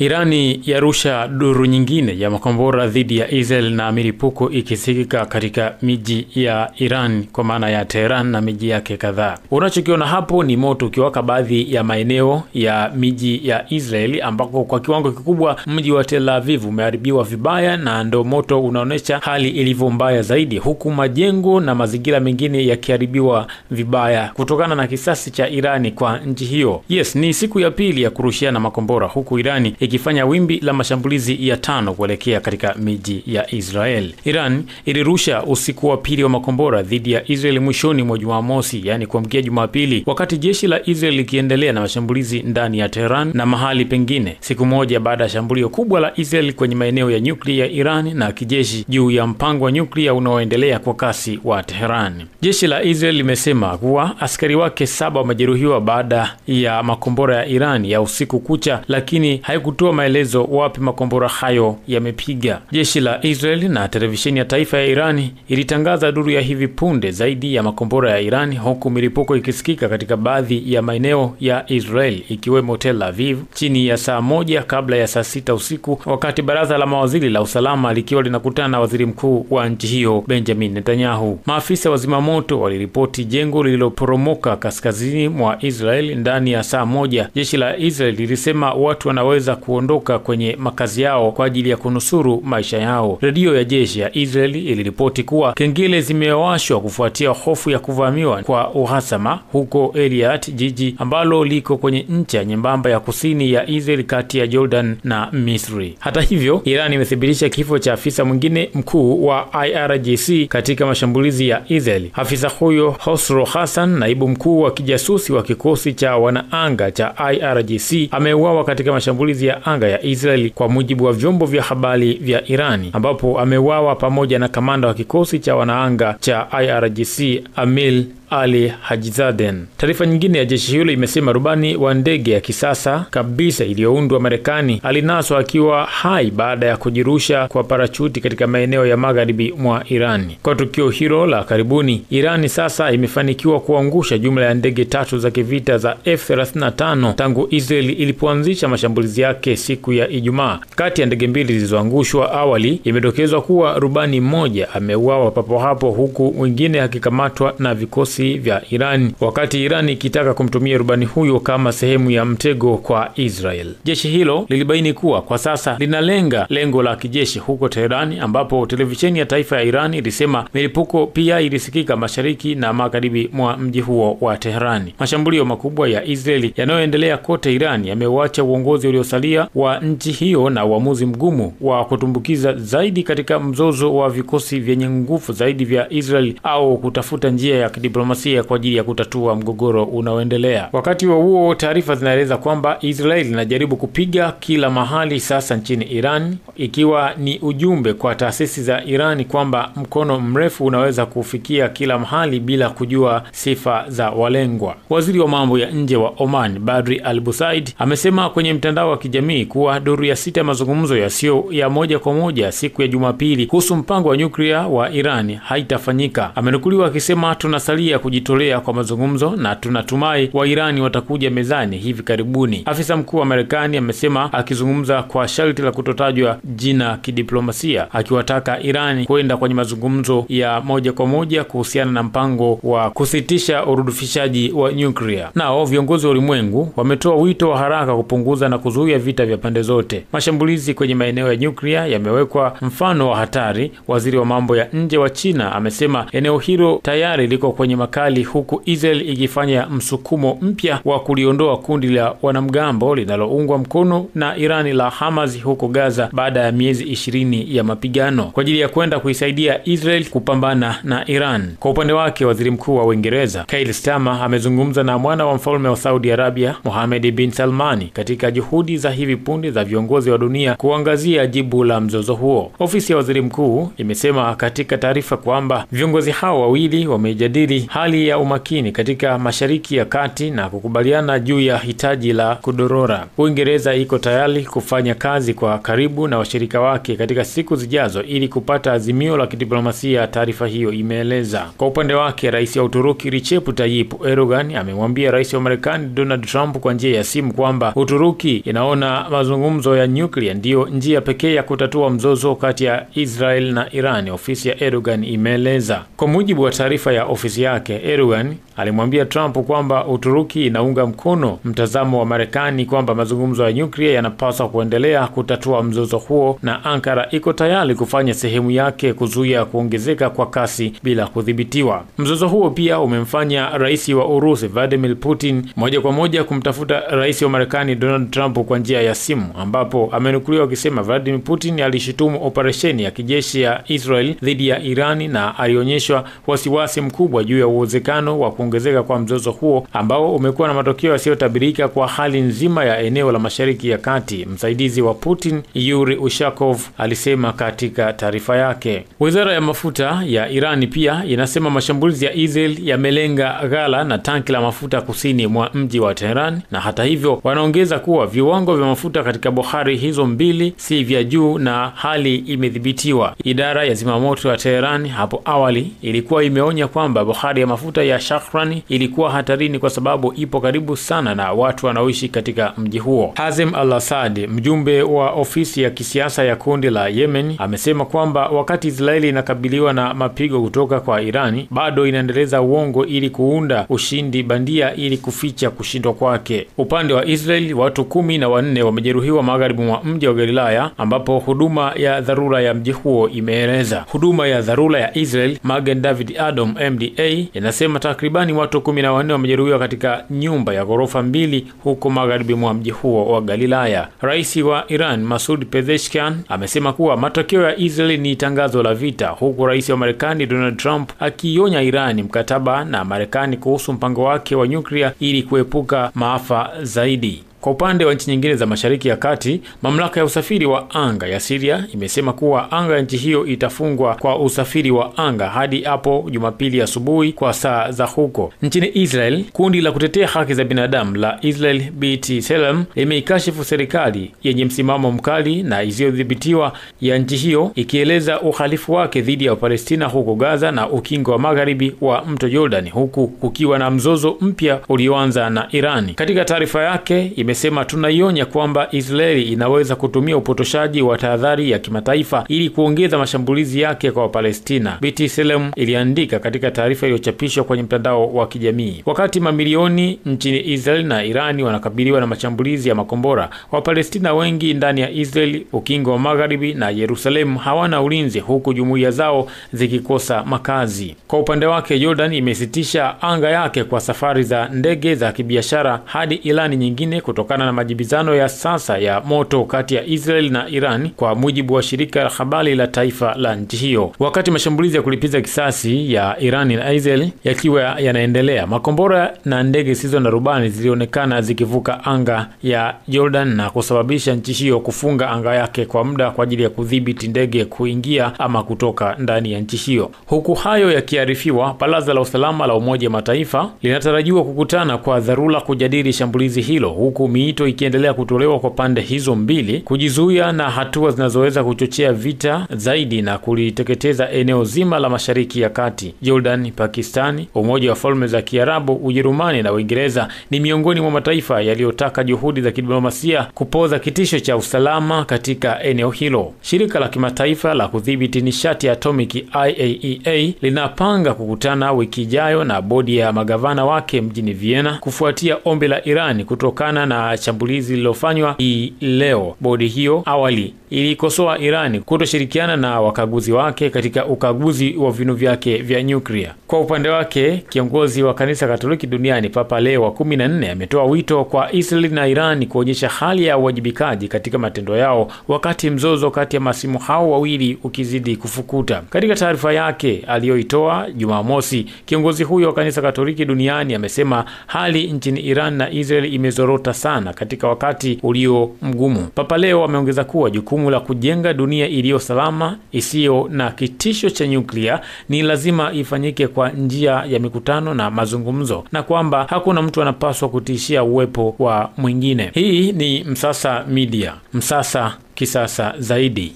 Irani yarusha duru nyingine ya makombora dhidi ya Israel na milipuko ikisikika katika miji ya Iran kwa maana ya Tehran na miji yake kadhaa. Unachokiona hapo ni moto ukiwaka baadhi ya maeneo ya miji ya Israel ambako kwa kiwango kikubwa mji wa Tel Aviv umeharibiwa vibaya na ndo moto unaonesha hali ilivyo mbaya zaidi, huku majengo na mazingira mengine yakiharibiwa vibaya kutokana na kisasi cha Irani kwa nchi hiyo. Yes, ni siku ya pili ya kurushiana makombora huku Irani ikifanya wimbi la mashambulizi ya 5 kuelekea katika miji ya Israel. Iran ilirusha usiku wa pili wa makombora dhidi ya Israel mwishoni mwa Jumamosi, yani kuamkia Jumapili, wakati jeshi la Israel likiendelea na mashambulizi ndani ya Tehran na mahali pengine, siku moja baada ya shambulio kubwa la Israel kwenye maeneo ya nyuklia ya Iran na kijeshi juu ya mpango wa nyuklia unaoendelea kwa kasi wa Tehran. Jeshi la Israel limesema kuwa askari wake 7 wamejeruhiwa baada ya makombora ya Iran ya usiku kucha, lakini haikutoa maelezo wapi makombora hayo yamepiga. Jeshi la Israel na televisheni ya taifa ya Irani ilitangaza duru ya hivi punde zaidi ya makombora ya Irani, huku milipuko ikisikika katika baadhi ya maeneo ya Israel ikiwemo Tel Aviv chini ya saa 1 kabla ya saa 6 usiku, wakati baraza la mawaziri la usalama likiwa linakutana na waziri mkuu wa nchi hiyo Benjamin Netanyahu. Maafisa wa zimamoto waliripoti jengo lililoporomoka kaskazini mwa Israel ndani ya saa 1. Jeshi la Israel lilisema watu wanaweza kuondoka kwenye makazi yao kwa ajili ya kunusuru maisha yao. Redio ya jeshi ya Israel iliripoti kuwa kengele zimewashwa kufuatia hofu ya kuvamiwa kwa uhasama huko Eilat, jiji ambalo liko kwenye ncha nyembamba ya kusini ya Israel kati ya Jordan na Misri. Hata hivyo, Iran imethibitisha kifo cha afisa mwingine mkuu wa IRGC katika mashambulizi ya Israel. Afisa huyo Hosro Hassan, naibu mkuu wa kijasusi wa kikosi cha wanaanga cha IRGC, ameuawa katika mashambulizi ya anga ya Israel kwa mujibu wa vyombo vya habari vya Irani, ambapo ameuawa pamoja na kamanda wa kikosi cha wanaanga cha IRGC Amil Ali Hajizaden. Taarifa nyingine ya jeshi hilo imesema rubani wa ndege ya kisasa kabisa iliyoundwa Marekani alinaswa akiwa hai baada ya kujirusha kwa parachuti katika maeneo ya magharibi mwa Irani. Kwa tukio hilo la karibuni, Irani sasa imefanikiwa kuangusha jumla ya ndege 3 za kivita za F-35 tangu Israeli ilipoanzisha mashambulizi yake siku ya Ijumaa. Kati ya ndege 2 zilizoangushwa awali, imedokezwa kuwa rubani mmoja ameuawa papo hapo, huku mwingine akikamatwa na vikosi vya Iran, wakati Iran ikitaka kumtumia rubani huyo kama sehemu ya mtego kwa Israel. Jeshi hilo lilibaini kuwa kwa sasa linalenga lengo la kijeshi huko Tehran, ambapo televisheni ya taifa ya Iran ilisema milipuko pia ilisikika mashariki na magharibi mwa mji huo wa Tehran. Mashambulio makubwa ya Israeli yanayoendelea kote Iran yameuacha uongozi uliosalia wa nchi hiyo na uamuzi mgumu wa kutumbukiza zaidi katika mzozo wa vikosi vyenye nguvu zaidi vya Israel au kutafuta njia ya kidiplomasia kwa ajili ya kutatua mgogoro unaoendelea. Wakati huo taarifa zinaeleza kwamba Israel inajaribu kupiga kila mahali sasa nchini Iran, ikiwa ni ujumbe kwa taasisi za Iran kwamba mkono mrefu unaweza kufikia kila mahali bila kujua sifa za walengwa. Waziri wa mambo ya nje wa Oman Badri Al-Busaid amesema kwenye mtandao wa kijamii kuwa duru ya 6 mazungumzo yasiyo ya moja kwa moja siku ya Jumapili kuhusu mpango wa nyuklia wa Iran haitafanyika. Amenukuliwa akisema, tunasalia kujitolea kwa mazungumzo na tunatumai wa Irani watakuja mezani hivi karibuni. Afisa mkuu wa Marekani amesema, akizungumza kwa sharti la kutotajwa jina kidiplomasia, akiwataka Irani kwenda kwenye mazungumzo ya moja kwa moja kuhusiana na mpango wa kusitisha urudufishaji wa nyuklia. Nao viongozi wa ulimwengu wametoa wito wa haraka kupunguza na kuzuia vita vya pande zote. Mashambulizi kwenye maeneo ya nyuklia yamewekwa mfano wa hatari. Waziri wa mambo ya nje wa China amesema eneo hilo tayari liko kwenye makali, huku Israel ikifanya msukumo mpya wa kuliondoa kundi la wanamgambo linaloungwa mkono na Irani la Hamas huko Gaza baada ya miezi 20 ya mapigano kwa ajili ya kwenda kuisaidia Israel kupambana na Iran. Kwa upande wake, waziri mkuu wa Uingereza Keir Starmer amezungumza na mwana wa mfalme wa Saudi Arabia Mohammed bin Salmani katika juhudi za hivi punde za viongozi wa dunia kuangazia jibu la mzozo huo. Ofisi ya waziri mkuu imesema katika taarifa kwamba viongozi hao wawili wamejadili hali ya umakini katika Mashariki ya Kati na kukubaliana juu ya hitaji la kudorora. Uingereza iko tayari kufanya kazi kwa karibu na washirika wake katika siku zijazo ili kupata azimio la kidiplomasia, taarifa hiyo imeeleza. Kwa upande wake, rais wa Uturuki Recep Tayyip Erdogan amemwambia rais wa Marekani Donald Trump kwa njia ya simu kwamba Uturuki inaona mazungumzo ya nyuklia ndiyo njia pekee ya kutatua mzozo kati ya Israel na Iran, ofisi ya Erdogan imeeleza. Kwa mujibu wa taarifa ya ofisi yake, Erdogan alimwambia Trump kwamba Uturuki inaunga mkono mtazamo wa Marekani kwamba mazungumzo ya nyuklia yanapaswa kuendelea kutatua mzozo huo na Ankara iko tayari kufanya sehemu yake kuzuia kuongezeka kwa kasi bila kudhibitiwa. Mzozo huo pia umemfanya rais wa Urusi Vladimir Putin moja kwa moja kumtafuta rais wa Marekani Donald Trump kwa njia ya simu, ambapo amenukuliwa akisema Vladimir Putin alishutumu operesheni ya kijeshi ya Israel dhidi ya Irani na alionyeshwa wasiwasi mkubwa juu ya uwezekano wa kuongezeka kwa mzozo huo ambao umekuwa na matokeo yasiyotabirika kwa hali nzima ya eneo la Mashariki ya Kati. Msaidizi wa Putin Yuri Ushakov alisema katika taarifa yake. Wizara ya mafuta ya Irani pia inasema mashambulizi ya Israel yamelenga ghala na tanki la mafuta kusini mwa mji wa Tehran, na hata hivyo wanaongeza kuwa viwango vya mafuta katika bohari hizo mbili si vya juu na hali imedhibitiwa. Idara ya zimamoto ya Tehran hapo awali ilikuwa imeonya kwamba bohari ya mafuta ya Shahran ilikuwa hatarini kwa sababu ipo karibu sana na watu wanaoishi katika mji huo. Hazem al-Assad, mjumbe wa ofisi ya kisiasa ya kundi la Yemen, amesema kwamba wakati Israeli inakabiliwa na mapigo kutoka kwa Irani, bado inaendeleza uongo ili kuunda ushindi bandia ili kuficha kushindwa kwake. Upande wa Israeli, watu 14 wamejeruhiwa magharibi mwa mji wa Galilaya, ambapo huduma ya dharura ya mji huo imeeleza. Huduma ya dharura ya Israel Magen David Adom MDA inasema takribani watu 14 wamejeruhiwa katika nyumba ya ghorofa 2 huko magharibi mwa mji huo wa Galilaya. Rais wa Iran Masoud Pezeshkian amesema kuwa matokeo ya Israel ni tangazo la vita, huku rais wa Marekani Donald Trump akionya Iran mkataba na Marekani kuhusu mpango wake wa nyuklia ili kuepuka maafa zaidi. Kwa upande wa nchi nyingine za Mashariki ya Kati, mamlaka ya usafiri wa anga ya Syria imesema kuwa anga ya nchi hiyo itafungwa kwa usafiri wa anga hadi hapo Jumapili asubuhi kwa saa za huko. Nchini Israel, kundi la kutetea haki za binadamu la Israel B'Tselem limeikashifu serikali yenye msimamo mkali na isiyodhibitiwa ya nchi hiyo, ikieleza uhalifu wake dhidi ya Palestina huko Gaza na ukingo wa magharibi wa mto Jordan, huku kukiwa na mzozo mpya ulioanza na Irani. Katika taarifa yake imesema tunaionya kwamba Israeli inaweza kutumia upotoshaji wa tahadhari ya kimataifa ili kuongeza mashambulizi yake kwa Palestina, B'Tselem iliandika katika taarifa iliyochapishwa kwenye mtandao wa kijamii. Wakati mamilioni nchini Israeli na Irani wanakabiliwa na mashambulizi ya makombora, Wapalestina wengi ndani ya Israeli, ukingo wa magharibi na Yerusalemu hawana ulinzi, huku jumuiya zao zikikosa makazi. Kwa upande wake, Jordan imesitisha anga yake kwa safari za ndege za kibiashara hadi ilani nyingine kutokana na majibizano ya sasa ya moto kati ya Israel na Iran, kwa mujibu wa shirika la habari la taifa la nchi hiyo. Wakati mashambulizi ya kulipiza kisasi ya Iran na Israel yakiwa yanaendelea, makombora na ndege zisizo na rubani zilionekana zikivuka anga ya Jordan na kusababisha nchi hiyo kufunga anga yake kwa muda kwa ajili ya kudhibiti ndege kuingia ama kutoka ndani ya nchi hiyo. Huku hayo yakiarifiwa, Baraza la Usalama la Umoja wa Mataifa linatarajiwa kukutana kwa dharura kujadili shambulizi hilo, huku miito ikiendelea kutolewa kwa pande hizo mbili kujizuia na hatua zinazoweza kuchochea vita zaidi na kuliteketeza eneo zima la Mashariki ya Kati. Jordan, Pakistani, Umoja wa Falme za Kiarabu, Ujerumani na Uingereza ni miongoni mwa mataifa yaliyotaka juhudi za kidiplomasia kupoza kitisho cha usalama katika eneo hilo. Shirika la kimataifa la kudhibiti nishati ya atomiki IAEA linapanga kukutana wiki ijayo na bodi ya magavana wake mjini Vienna kufuatia ombi la Iran kutokana na shambulizi lililofanywa leo. Bodi hiyo awali ilikosoa Iran kutoshirikiana na wakaguzi wake katika ukaguzi wa vinu vyake vya nyuklia. Kwa upande wake, kiongozi wa kanisa Katoliki duniani Papa Leo wa 14 ametoa wito kwa Israeli na Iran kuonyesha hali ya uwajibikaji katika matendo yao wakati mzozo kati ya masimu hao wawili ukizidi kufukuta. Katika taarifa yake aliyoitoa Jumamosi, kiongozi huyo wa kanisa Katoliki duniani amesema hali nchini Iran na Israeli imezorota sana katika wakati ulio mgumu. Papa Leo ameongeza kuwa jukumu la kujenga dunia iliyo salama isiyo na kitisho cha nyuklia ni lazima ifanyike kwa kwa njia ya mikutano na mazungumzo, na kwamba hakuna mtu anapaswa kutishia uwepo wa mwingine. Hii ni Msasa Media, Msasa kisasa zaidi.